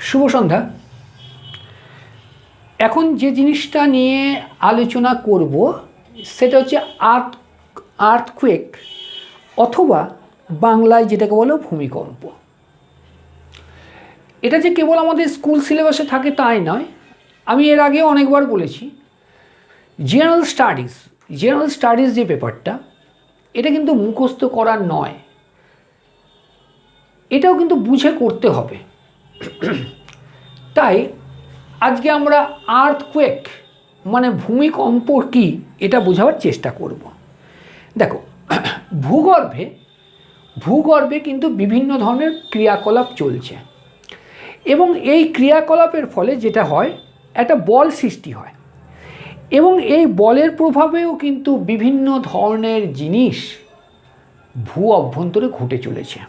শুভ সন্ধ্যা। এখন যে জিনিসটা নিয়ে আলোচনা করব সেটা হচ্ছে আর্থকুয়েক অথবা বাংলায় যেটাকে বলো ভূমিকম্প। এটা যে কেবল আমাদের স্কুল সিলেবাসে থাকে তাই নয়, আমি এর আগে অনেকবার বলেছি জেনারেল স্টাডিজ যে পেপারটা, এটা কিন্তু মুখস্থ করার নয়, এটাও কিন্তু বুঝে করতে হবে। তাই আজকে আমরা আর্থকুয়েক মানে ভূমিকম্প কী এটা বোঝাবার চেষ্টা করব। দেখো, ভূগর্ভে কিন্তু বিভিন্ন ধরনের ক্রিয়াকলাপ চলছে এবং এই ক্রিয়াকলাপের ফলে যেটা হয় একটা বল সৃষ্টি হয় এবং এই বলের প্রভাবেও কিন্তু বিভিন্ন ধরনের জিনিস ভূ অভ্যন্তরে ঘটে চলেছে।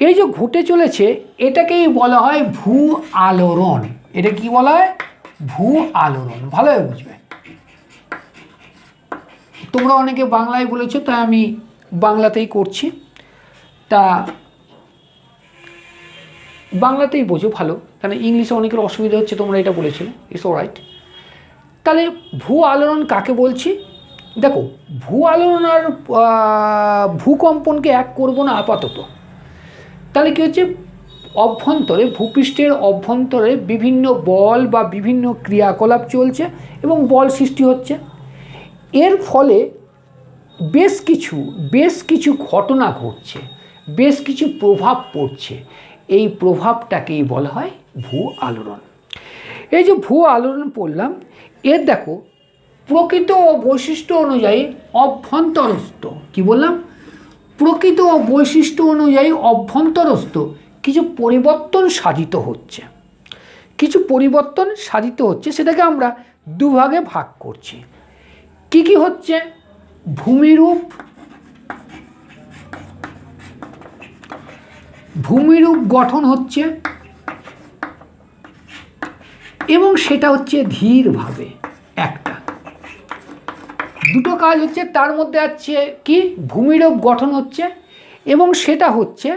এই যে ঘটে চলেছে এটাকেই বলা হয় ভূ আলোড়ন। এটা কি বলা হয়? ভূ আলোড়ন। ভালোভাবে বুঝবে। তোমরা অনেকে বাংলায় বলেছো, তাই আমি বাংলাতেই করছি। তা বাংলাতেই বোঝো ভালো, কারণ ইংলিশে অনেকের অসুবিধা হচ্ছে, তোমরা এটা বলেছিলে, ইটস অলরাইট। তাহলে ভূ আলোড়ন কাকে বলছি? দেখো, ভূ আলোড়ন আর ভূকম্পনকে এক করবো না আপাতত। তাহলে কী হচ্ছে, অভ্যন্তরে ভূপৃষ্ঠের অভ্যন্তরে বিভিন্ন বল বা বিভিন্ন ক্রিয়াকলাপ চলছে এবং বল সৃষ্টি হচ্ছে। এর ফলে বেশ কিছু ঘটনা ঘটছে, বেশ কিছু প্রভাব পড়ছে। এই প্রভাবটাকেই বলা হয় ভূ আলোড়ন। এই যে ভূ আলোড়ন পড়লাম, এর দেখো প্রকৃত ও বৈশিষ্ট্য অনুযায়ী অভ্যন্তরস্থ, কি বললাম? প্রকৃত ও বৈশিষ্ট্য অনুযায়ী অভ্যন্তরস্থ কিছু পরিবর্তন সাধিত হচ্ছে। সেটাকে আমরা দুভাগে ভাগ করছি। কি হচ্ছে? ভূমিরূপ গঠন হচ্ছে এবং সেটা হচ্ছে ধীরভাবে। একটা দুটো কাজ হচ্ছে, তার মধ্যে আছে কি, ভূমিরূপ গঠন হচ্ছে এবং সেটা হচ্ছে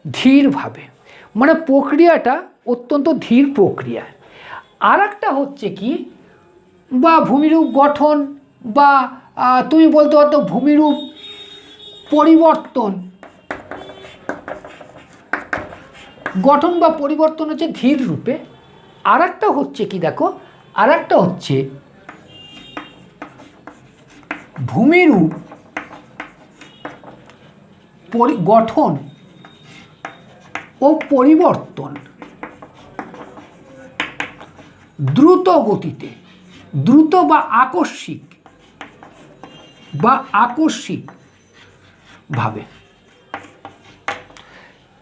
ধীরভাবে, মানে প্রক্রিয়াটা অত্যন্ত ধীর প্রক্রিয়া। আর একটা হচ্ছে কি, বা ভূমিরূপ গঠন বা তুমি বলতে পারতো ভূমিরূপ পরিবর্তন। গঠন বা পরিবর্তন হচ্ছে ধীর রূপে। আর একটা হচ্ছে কি, দেখো, আর একটা হচ্ছে ভূমিরূপ গঠন ও পরিবর্তন দ্রুত গতিতে, দ্রুত বা আকস্মিক ভাবে।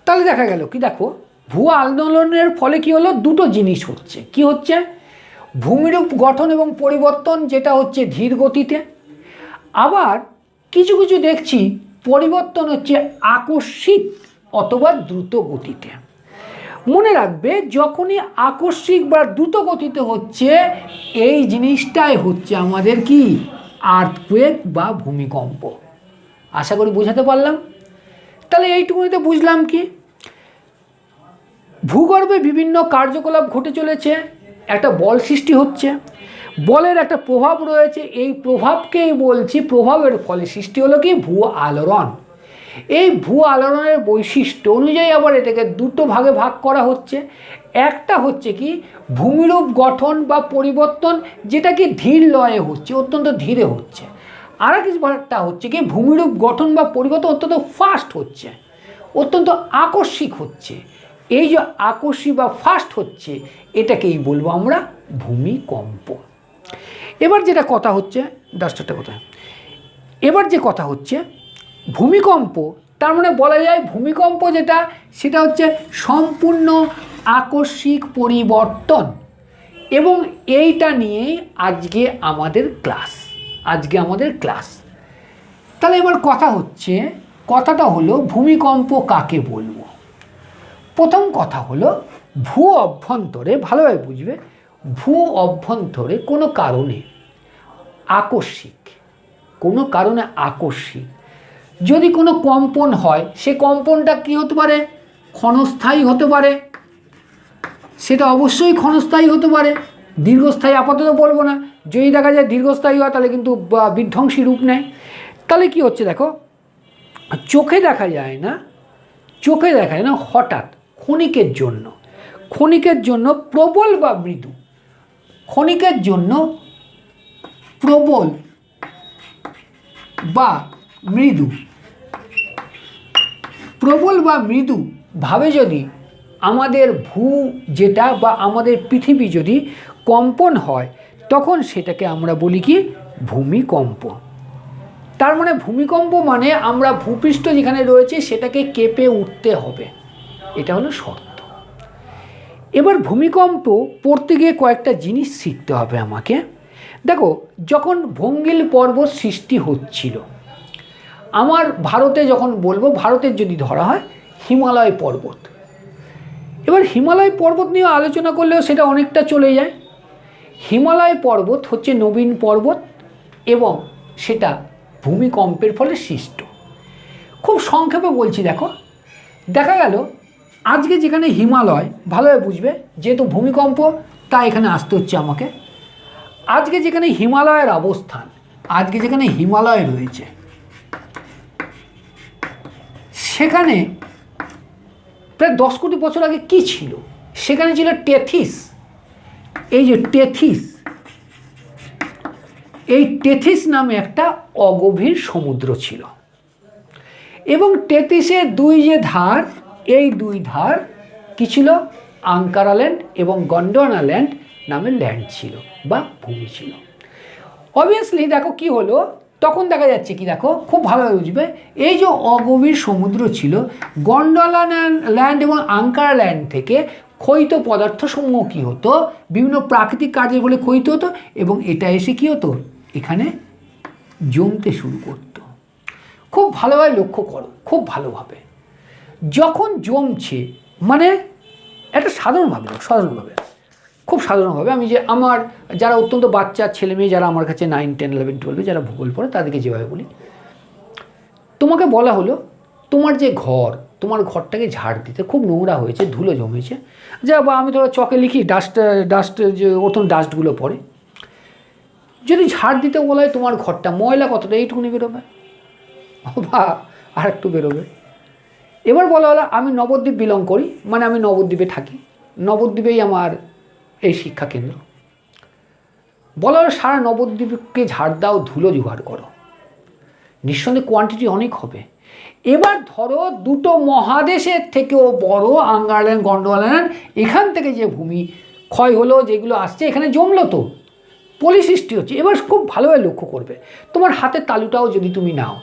তাহলে দেখা গেল কি, দেখো, ভূ আন্দোলনের ফলে কি হলো, দুটো জিনিস হচ্ছে। কি হচ্ছে? ভূমিরূপ গঠন এবং পরিবর্তন, যেটা হচ্ছে ধীর গতিতে। আবার কিছু দেখছি পরিবর্তন হচ্ছে আকস্মিক অথবা দ্রুত গতিতে। মনে রাখবে, যখনই আকস্মিক বা দ্রুত গতিতে হচ্ছে, এই জিনিসটাই হচ্ছে আমাদের কি, আর্থকুয়েক বা ভূমিকম্প। আশা করি বোঝাতে পারলাম। তাহলে এইটুকুনিতে বুঝলাম কি, ভূগর্ভে বিভিন্ন কার্যকলাপ ঘটে চলেছে, একটা বল সৃষ্টি হচ্ছে, বলের একটা প্রভাব রয়েছে, এই প্রভাবকেই বলছি, প্রভাবের ফলে সৃষ্টি হলো কি, ভূ আলোড়ন। এই ভূ আলোড়নের বৈশিষ্ট্য অনুযায়ী আবার এটাকে দুটো ভাগে ভাগ করা হচ্ছে। একটা হচ্ছে কি, ভূমিরূপ গঠন বা পরিবর্তন, যেটা কি ধীর লয়ে হচ্ছে, অত্যন্ত ধীরে হচ্ছে। আর একটা হচ্ছে কি, ভূমিরূপ গঠন বা পরিবর্তন অত্যন্ত ফাস্ট হচ্ছে, অত্যন্ত আকস্মিক হচ্ছে। এই যে আকস্মিক বা ফাস্ট হচ্ছে, এটাকেই বলবো আমরা ভূমিকম্প। এবার যেটা কথা হচ্ছে, ডাস্টারটা কোথায়? এবার যে কথা হচ্ছে ভূমিকম্প, তার মানে বলা যায় ভূমিকম্প যেটা, সেটা হচ্ছে সম্পূর্ণ আকস্মিক পরিবর্তন। এবং এইটা নিয়েই আজকে আমাদের ক্লাস। তাহলে এবার কথাটা হলো ভূমিকম্প কাকে বলবো। প্রথম কথা হলো, ভূ অভ্যন্তরে, ভালোভাবে বুঝবে, ভূ অভ্যন্তরে কোনো কারণে আকস্মিক যদি কোনো কম্পন হয়, সে কম্পনটা কি হতে পারে? ক্ষণস্থায়ী হতে পারে, সেটা অবশ্যই ক্ষণস্থায়ী হতে পারে, দীর্ঘস্থায়ী আপাতত বলবো না। যদি দেখা যায় দীর্ঘস্থায়ী হয় তাহলে কিন্তু বিধ্বংসী রূপ নেয়। তাহলে কি হচ্ছে দেখো, চোখে দেখা যায় না, চোখে দেখা যায় না, হঠাৎ ক্ষণিকের জন্য প্রবল বা মৃদু, ক্ষণিকের জন্য প্রবল বা মৃদু, প্রবল বা মৃদু ভাবে যদি আমাদের যেটা বা আমাদের পৃথিবী যদি কম্পন হয়, তখন সেটাকে আমরা বলি কি ভূমিকম্প। তার মানে ভূমিকম্প মানে আমরা ভূপৃষ্ঠ যেখানে রয়েছে সেটাকে কেঁপে উঠতে হবে, এটা হলো শর্ত। এবার ভূমিকম্প পড়তে গিয়ে কয়েকটা জিনিস শিখতে হবে আমাকে। দেখো, যখন ভঙ্গিল পর্বত সৃষ্টি হচ্ছিল, আমার ভারতে যখন বলবো, ভারতের যদি ধরা হয় হিমালয় পর্বত, এবার হিমালয় পর্বত নিয়ে আলোচনা করলেও সেটা অনেকটা চলে যায়। হিমালয় পর্বত হচ্ছে নবীন পর্বত এবং সেটা ভূমিকম্পের ফলে সৃষ্ট। খুব সংক্ষেপে বলছি, দেখো, দেখা গেল আজকে যেখানে হিমালয়, ভালোভাবে বুঝবে যেহেতু ভূমিকম্প তাই এখানে আসতে হচ্ছে আমাকে। আজকে যেখানে হিমালয়ের অবস্থান, আজকে যেখানে হিমালয় রয়েছে, সেখানে প্রায় 10 কোটি বছর আগে কি ছিল? সেখানে ছিল টেথিস। এই যে টেথিস, এই টেথিস নামে একটা অগভীর সমুদ্র ছিল এবং টেথিসের দুই যে ধার, এই দুই ধার কি ছিল? আঙ্কারা ল্যান্ড এবং গন্ডোয়ানা ল্যান্ড নামের ল্যান্ড ছিল বা ভূমি ছিল। অবভিয়াসলি দেখো কি হলো, তখন দেখা যাচ্ছে কি, দেখো খুব ভালোভাবে বুঝবে, এই যে অগভীর সমুদ্র ছিল, গন্ডোয়ানা ল্যান্ড এবং আঙ্কারা ল্যান্ড থেকে ক্ষয়িত পদার্থসমূহ কী হতো, বিভিন্ন প্রাকৃতিক কাজের ফলে ক্ষয়িত হতো এবং এটা এসে কী হতো, এখানে জমতে শুরু করতো। খুব ভালোভাবে লক্ষ্য করো, খুব ভালোভাবে যখন জমছে, মানে একটা সাধারণভাবে খুব সাধারণভাবে আমি যে আমার যারা অত্যন্ত বাচ্চা ছেলে মেয়ে যারা আমার কাছে 9, 10, 11, 12 যারা ভূগোল পড়ে তাদেরকে যেভাবে বলি, তোমাকে বলা হলো তোমার যে ঘর, তোমার ঘরটাকে ঝাড় দিতে, খুব নোংরা হয়েছে, ধুলো জমেছে, যা বা আমি ধরো চকে লিখি ডাস্ট যে ওরকম ডাস্টগুলো পড়ে, যদি ঝাড় দিতে বলা হয় তোমার ঘরটা ময়লা কতটা, এইটুকুনি বেরোবে বা আর একটু বেরোবে। এবার বলা হলো আমি নবদ্বীপ বিলং করি, মানে আমি নবদ্বীপে থাকি, নবদ্বীপেই আমার এই শিক্ষা কেন্দ্র। বলা হলো সারা নবদ্বীপকে ঝাড় দাও, ধুলো জোগাড় করো, নিঃসন্দেহে কোয়ান্টিটি অনেক হবে। এবার ধরো দুটো মহাদেশের থেকেও বড় আঙ্কারা ল্যান্ড, গন্ডোয়ানা ল্যান্ড, এখান থেকে যে ভূমি ক্ষয় হলো, যেগুলো আসছে এখানে জমলো, তো পলি সৃষ্টি হচ্ছে। এবার খুব ভালোভাবে লক্ষ্য করবে, তোমার হাতের তালুটাও যদি তুমি নাও,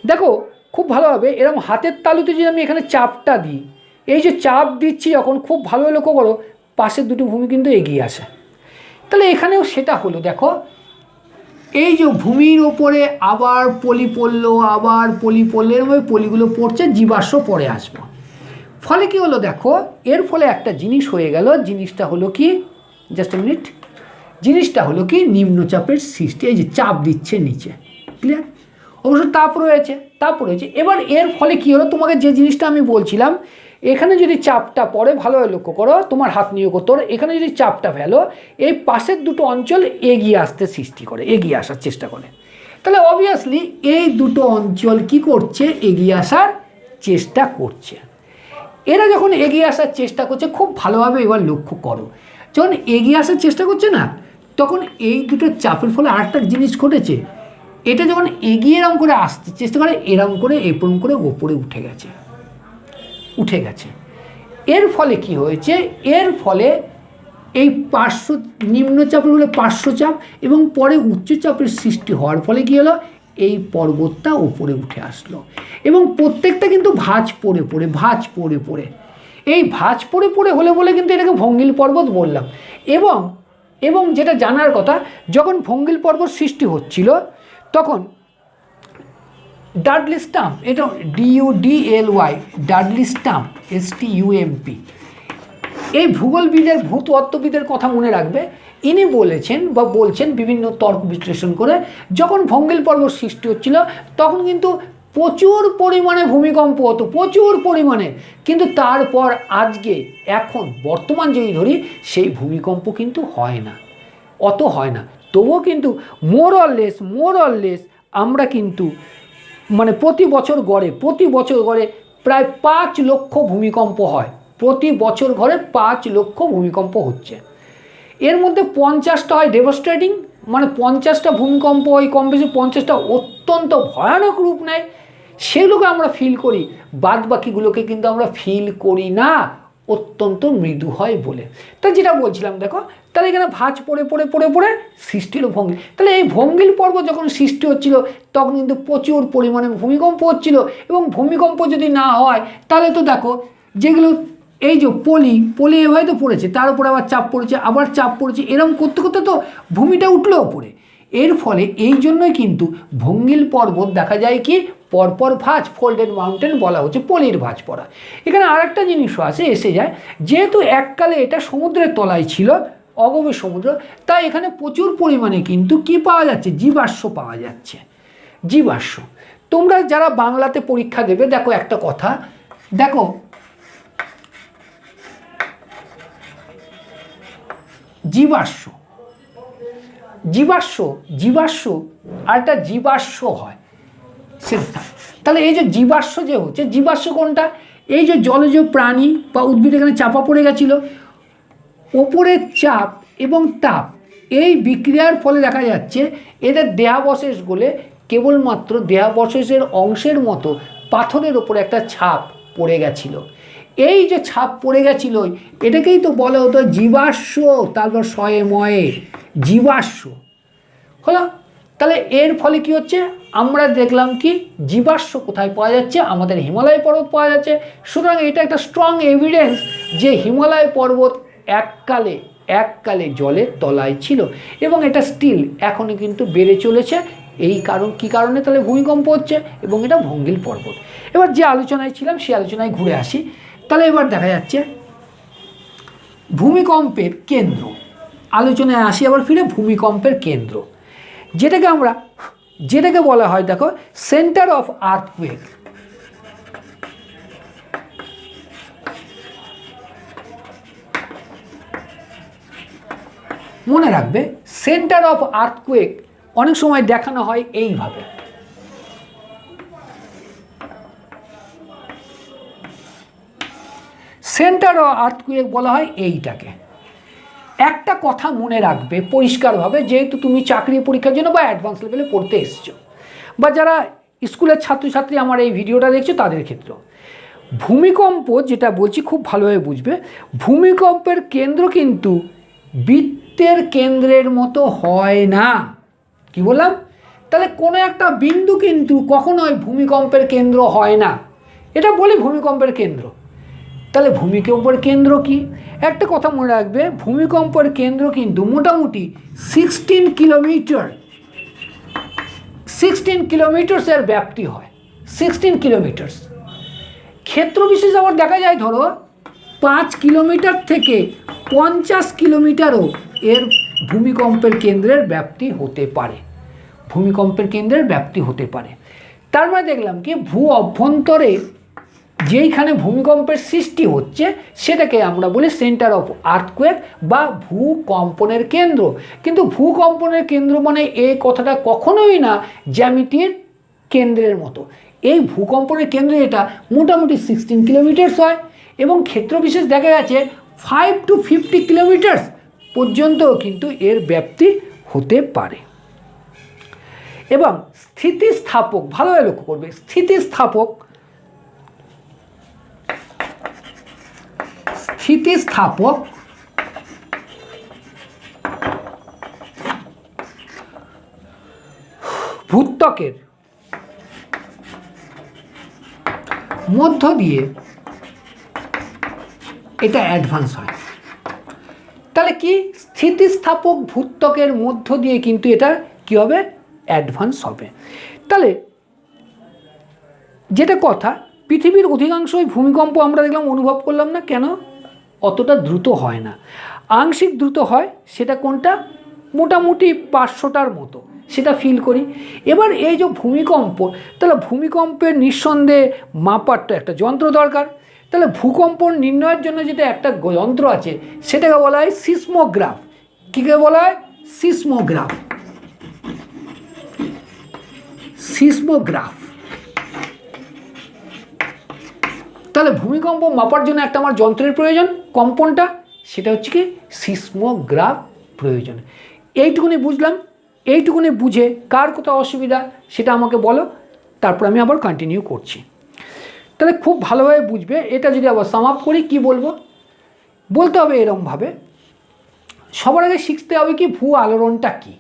দেখো খুব ভালোভাবে এরকম হাতের তালুতে যদি আমি এখানে চাপটা দিই, এই যে চাপ দিচ্ছি যখন, খুব ভালোভাবে লক্ষ্য করো পাশের দুটো ভূমি কিন্তু এগিয়ে আসে। তাহলে এখানেও সেটা হলো, দেখো এই যে ভূমির ওপরে আবার পলি পড়লো, আবার পলি পড়লে, এরকমভাবে পলিগুলো পড়ছে, জীবাশ্ম পরে আসবো। ফলে কি হলো দেখো, এর ফলে একটা জিনিস হয়ে গেল, জিনিসটা হলো কি, জাস্ট এ মিনিট, জিনিসটা হলো কি নিম্নচাপের সৃষ্টি। এই যে চাপ দিচ্ছে নিচে, ক্লিয়ার? অবশ্য তাপ রয়েছে। এবার এর ফলে কি হলো, তোমাকে যে জিনিসটা আমি বলছিলাম, এখানে যদি চাপটা পড়ে, ভালোভাবে লক্ষ্য করো, তোমার হাত নিয়োগ করতে হবে, এখানে যদি চাপটা ফেলো, এই পাশের দুটো অঞ্চল এগিয়ে আসতে সৃষ্টি করে, এগিয়ে আসার চেষ্টা করে। তাহলে অবভিয়াসলি এই দুটো অঞ্চল কি করছে, এগিয়ে আসার চেষ্টা করছে। এরা যখন এগিয়ে আসার চেষ্টা করছে, খুব ভালোভাবে এবার লক্ষ্য করো, যখন এগিয়ে আসার চেষ্টা করছে না, তখন এই দুটো চাপের ফলে আরেকটা জিনিস ঘটেছে, এটা যখন এগিয়ে এরম করে আসতে চেষ্টা করে, এরম করে এরকম করে ওপরে উঠে গেছে। এর ফলে কি হয়েছে, এর ফলে এই পার্শ্ব নিম্নচাপের ফলে পার্শ্বচাপ এবং পরে উচ্চচাপের সৃষ্টি হওয়ার ফলে কী হলো, এই পর্বতটা ওপরে উঠে আসলো এবং প্রত্যেকটা কিন্তু ভাঁজ পড়ে পড়ে এই ভাঁজ পড়ে পড়ে হলে বলে কিন্তু এটাকে ভঙ্গিল পর্বত বললাম। এবং যেটা জানার কথা, যখন ভঙ্গিল পর্বত সৃষ্টি হচ্ছিল তখন ডাডলি স্টাম্প, এটা DUDLY, ডাডলি স্টাম্প, STUMP, এই ভূগোলবিদের ভূতত্ত্ববিদের কথা মনে রাখবে। ইনি বলেছেন বা বলছেন বিভিন্ন তর্ক বিশ্লেষণ করে, যখন ভঙ্গিল পর্বত সৃষ্টি হচ্ছিল তখন কিন্তু প্রচুর পরিমাণে ভূমিকম্প হতো, প্রচুর পরিমাণে। কিন্তু তারপর আজকে এখন বর্তমান যদি ধরি, সেই ভূমিকম্প কিন্তু হয় না, অত হয় না। তবুও কিন্তু মোর অর লেস আমরা কিন্তু মানে প্রতি বছর গড়ে প্রায় 5 লক্ষ ভূমিকম্প হয়। প্রতি বছর গড়ে 5 লক্ষ ভূমিকম্প হচ্ছে। এর মধ্যে 50টা হয় ডেভাস্টেটিং, মানে 50টা ভূমিকম্প হয় কম বেশি, 50টা অত্যন্ত ভয়ানক রূপ নেয়, সেগুলোকে আমরা ফিল করি। বাদ বাকিগুলোকে কিন্তু আমরা ফিল করি না, অত্যন্ত মৃদু হয় বলে। তা যেটা বলছিলাম দেখো, তাহলে এখানে ভাঁজ পড়ে সৃষ্টি হলো ভঙ্গিল। তাহলে এই ভঙ্গিল পর্ব যখন সৃষ্টি হচ্ছিল, তখন কিন্তু প্রচুর পরিমাণে ভূমিকম্প হচ্ছিল। এবং ভূমিকম্প যদি না হয়, তাহলে তো দেখো যেগুলো এই যে পলি এভাবে তো পড়েছে, তার উপরে আবার চাপ পড়েছে, এরকম করতে করতে তো ভূমিটা উঠলো ওপরে। এর ফলে এই জন্যই কিন্তু ভঙ্গিল পর্বত দেখা যায় কি পরপর ভাঁজ, ফোল্ডেড মাউন্টেন বলা হচ্ছে পলির ভাঁজ পড়া। এখানে আর একটা জিনিসও এসে যায়, যেহেতু এককালে এটা সমুদ্রের তলায় ছিল, অগভীর সমুদ্র, তাই এখানে প্রচুর পরিমাণে কিন্তু কি পাওয়া যাচ্ছে, জীবাশ্ম পাওয়া যাচ্ছে। জীবাশ্ম তোমরা যারা বাংলাতে পরীক্ষা দেবে, দেখো একটা কথা দেখো, জীবাশ্ম আর একটা জীবাশ্ম হয় সেটা। তাহলে এই যে জীবাশ্ম যে হচ্ছে, জীবাশ্ম কোনটা, এই যে জলজ প্রাণী বা উদ্ভিদ এখানে চাপা পড়ে গেছিল, ওপরের চাপ এবং তাপ এই বিক্রিয়ার ফলে দেখা যাচ্ছে এদের দেহাবশেষ গলে কেবলমাত্র দেহাবশেষের অংশের মতো পাথরের ওপরে একটা ছাপ পড়ে গেছিল। এই যে ছাপ পড়ে গেছিল, এটাকেই তো বলা হতো জীবাশ্ম, তারপর শয়ে ময়ে জীবাশ্ম হলো। তাহলে এর ফলে কি হচ্ছে, আমরা দেখলাম কি জীবাশ্ম কোথায় পাওয়া যাচ্ছে, আমাদের হিমালয় পর্বত পাওয়া যাচ্ছে। সুতরাং এটা একটা স্ট্রং এভিডেন্স যে হিমালয় পর্বত এককালে জলের তলায় ছিল, এবং এটা স্টিল এখনও কিন্তু বেড়ে চলেছে। এই কী কারণে, তাহলে ভূমিকম্প হচ্ছে, এবং এটা ভঙ্গিল পর্বত। এবার যে আলোচনায় ছিলাম সেই আলোচনায় ঘুরে আসি। তাহলে এবার দেখা যাচ্ছে ভূমিকম্পের কেন্দ্র, আলোচনায় আসি আবার ফিরে। ভূমিকম্পের কেন্দ্র যেটাকে বলা হয়, দেখো সেন্টার অফ আর্থকুয়েক। মনে রাখবে, সেন্টার অফ আর্থকুয়েক অনেক সময় দেখানো হয় এইভাবে। সেন্টার অফ আর্থকুয়েক বলা হয় এইটাকে। একটা কথা মনে রাখবে পরিষ্কারভাবে, যেহেতু তুমি চাকরি পরীক্ষার জন্য বা অ্যাডভান্স লেভেলে পড়তে এসছো, বা যারা স্কুলের ছাত্রছাত্রী আমার এই ভিডিওটা দেখছো তাদের ক্ষেত্রেও, ভূমিকম্প যেটা বলছি খুব ভালোভাবে বুঝবে। ভূমিকম্পের কেন্দ্র কিন্তু বৃত্তের কেন্দ্রের মতো হয় না। কি বললাম, তাহলে কোনো একটা বিন্দু কিন্তু কখনোই ভূমিকম্পের কেন্দ্র হয় না, এটা বলি ভূমিকম্পের কেন্দ্র। তাহলে ভূমিকম্পের কেন্দ্র কি, একটা কথা মনে রাখবে, ভূমিকম্পের কেন্দ্র কিন্তু মোটামুটি 16 কিলোমিটার্সের ব্যাপ্তি হয়। 16 কিলোমিটার্স। ক্ষেত্র বিশেষ আবার দেখা যায়, ধরো 5 কিলোমিটার থেকে 50 কিলোমিটারও এর ভূমিকম্পের কেন্দ্রের ব্যাপ্তি হতে পারে। তার মানে দেখলাম কি ভূ অভ্যন্তরে যেইখানে ভূমিকম্পের সৃষ্টি হচ্ছে সেটাকে আমরা বলি সেন্টার অফ আর্থকুয়েক বা ভূকম্পনের কেন্দ্র। কিন্তু ভূকম্পনের কেন্দ্র মানে এই কথাটা কখনোই না জ্যামিতির কেন্দ্রের মতো। এই ভূকম্পনের কেন্দ্র এটা মোটামুটি 16 কিলোমিটার্স হয়, এবং ক্ষেত্রবিশেষ দেখা গেছে 5 to 50 কিলোমিটার্স পর্যন্ত কিন্তু এর ব্যাপ্তি হতে পারে। এবং স্থিতিস্থাপক, ভালোভাবে লক্ষ্য করবে, স্থিতিস্থাপক ভূত্বকের মধ্য দিয়ে এটা অ্যাডভান্স হয়। তাহলে কি স্থিতিস্থাপক ভূত্বকের মধ্য দিয়ে কিন্তু এটা কি হবে, অ্যাডভান্স হবে। তাহলে যেটা কথা, পৃথিবীর অধিকাংশই ভূমিকম্প আমরা দেখলাম অনুভব করলাম না, কেন, অতটা দ্রুত হয় না, আংশিক দ্রুত হয়। সেটা কোনটা, মোটামুটি 500টার মতো, সেটা ফিল করি। এবার এই যে ভূমিকম্প, তাহলে ভূমিকম্পের নিঃসন্দেহে মাপার তো একটা যন্ত্র দরকার। তাহলে ভূকম্প নির্ণয়ের জন্য যেটা একটা যন্ত্র আছে সেটাকে বলা হয় সিসমোগ্রাফ। কীকে বলা হয়? সিসমোগ্রাফ। সিসমোগ্রাফ। তাহলে ভূমিকম্প মাপার জন্য একটা আমার যন্ত্রের প্রয়োজন, কম্পনটা, সেটা হচ্ছে কি সিসমোগ্রাফ প্রয়োজন। এইটুকুনি বুঝলাম। এইটুকুনি বুঝে কার কোথাও অসুবিধা সেটা আমাকে বলো, তারপর আমি আবার কন্টিনিউ করছি। তাহলে খুব ভালোভাবে বুঝবে। এটা যদি আবার সাম আপ করি, কী বলবো? বলতে হবে এরকমভাবে, সবার আগে শিখতে হবে কি ভূ আলোড়নটা কী।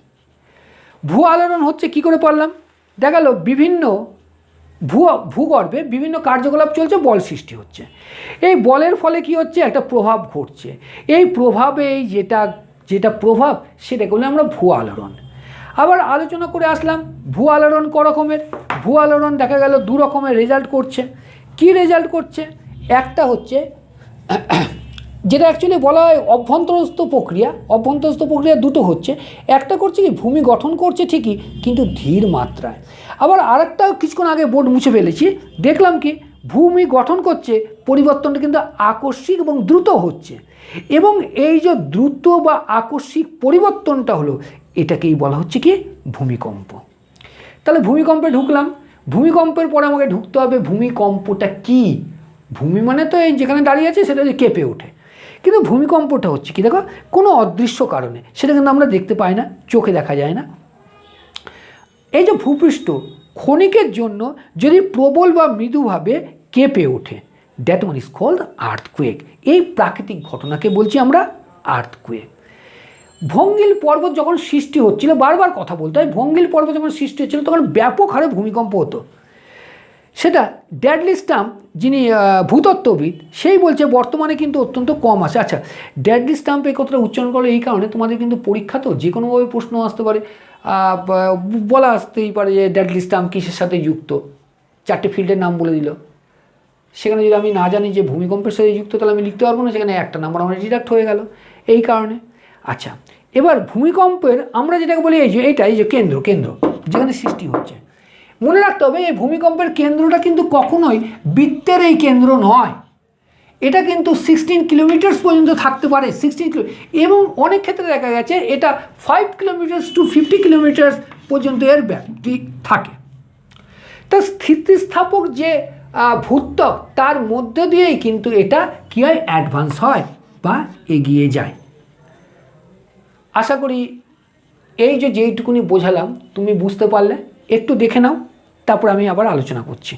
ভূ আলোড়ন হচ্ছে কি করে পারলাম, দেখালো বিভিন্ন ভূগর্ভে বিভিন্ন কার্যকলাপ চলছে, বল সৃষ্টি হচ্ছে। এই বলের ফলে কি হচ্ছে, একটা প্রভাব ঘটছে। এই প্রভাবে যেটা প্রভাব সেটাকে বলে আমরা ভূ আলোড়ন। আবার আলোচনা করে আসলাম ভূ আলোড়ন ক রকমের। ভূ আলোড়ন দেখা গেল দু রকমের রেজাল্ট করছে। কি রেজাল্ট করছে? একটা হচ্ছে যেটা অ্যাকচুয়ালি বলা হয় অভ্যন্তরস্থ প্রক্রিয়া। অভ্যন্তরস্থ প্রক্রিয়া দুটো হচ্ছে, একটা করছে কি ভূমি গঠন করছে ঠিকই, কিন্তু ধীর মাত্রায়। আবার আরেকটা কিছুক্ষণ আগে বোর্ড মুছে ফেলেছি, দেখলাম কি ভূমি গঠন করছে, পরিবর্তনটা কিন্তু আকস্মিক এবং দ্রুত হচ্ছে। এবং এই যে দ্রুত বা আকস্মিক পরিবর্তনটা হলো, এটাকেই বলা হচ্ছে কি ভূমিকম্প। তাহলে ভূমিকম্পে ঢুকলাম। ভূমিকম্পের পরে আমাকে ঢুকতে হবে ভূমিকম্পটা কি। ভূমি মানে তো এই যেখানে দাঁড়িয়ে আছে সেটা যে কেঁপে ওঠে, কিন্তু ভূমিকম্পটা হচ্ছে কি দেখো কোনো অদৃশ্য কারণে, সেটা কিন্তু আমরা দেখতে পাই না, চোখে দেখা যায় না। এই যে ভূপৃষ্ঠ ক্ষণিকের জন্য যদি প্রবল বা মৃদুভাবে কেঁপে ওঠে, that one is called earthquake. এই প্রাকৃতিক ঘটনাকে বলছি আমরা আর্থকুয়েক। ভঙ্গিল পর্বত যখন সৃষ্টি হচ্ছিল, বারবার কথা বলতে হয়, ভঙ্গিল পর্বত যখন সৃষ্টি হচ্ছিল তখন ব্যাপক হারে ভূমিকম্প হতো। সেটা ড্যাডলি স্টাম্প, যিনি ভূতত্ত্ববিদ, সেই বলছে বর্তমানে কিন্তু অত্যন্ত কম আছে। আচ্ছা, ড্যাডলি স্টাম্প এই কথাটা উচ্চারণ করলো এই কারণে, তোমাদের কিন্তু পরীক্ষা তো যে কোনোভাবে প্রশ্ন আসতে পারে, বলা আসতেই পারে যে ড্যাডলি স্টাম্প কিসের সাথে যুক্ত, 4টে ফিল্ডের নাম বলে দিল। সেখানে যদি আমি না জানি যে ভূমিকম্পের সাথে যুক্ত, তাহলে আমি লিখতে পারবো না, সেখানে একটা নাম্বার আমার ডিডাক্ট হয়ে গেল এই কারণে। আচ্ছা, এবার ভূমিকম্পের আমরা যেটাকে বলি এই যে কেন্দ্র যেখানে সৃষ্টি হচ্ছে, মনে রাখতে হবে এই ভূমিকম্পের কেন্দ্রটা কিন্তু কখনোই বৃত্তের এই কেন্দ্র নয়। এটা কিন্তু 16 কিলোমিটার পর্যন্ত থাকতে পারে, 16 কিলো, এবং অনেক ক্ষেত্রে দেখা গেছে এটা 5 কিলোমিটার টু 50 কিলোমিটার পর্যন্ত এর ব্যাপ্তি থাকে। তা স্থিতিস্থাপক যে ভূত্বক, তার মধ্য দিয়েই কিন্তু এটা কী হয়, অ্যাডভান্স হয় বা এগিয়ে যায়। আশা করি এই যেইটুকুনি বোঝালাম তুমি বুঝতে পারলে। একটু দেখে নাও, তারপর আমি আবার আলোচনা করছি।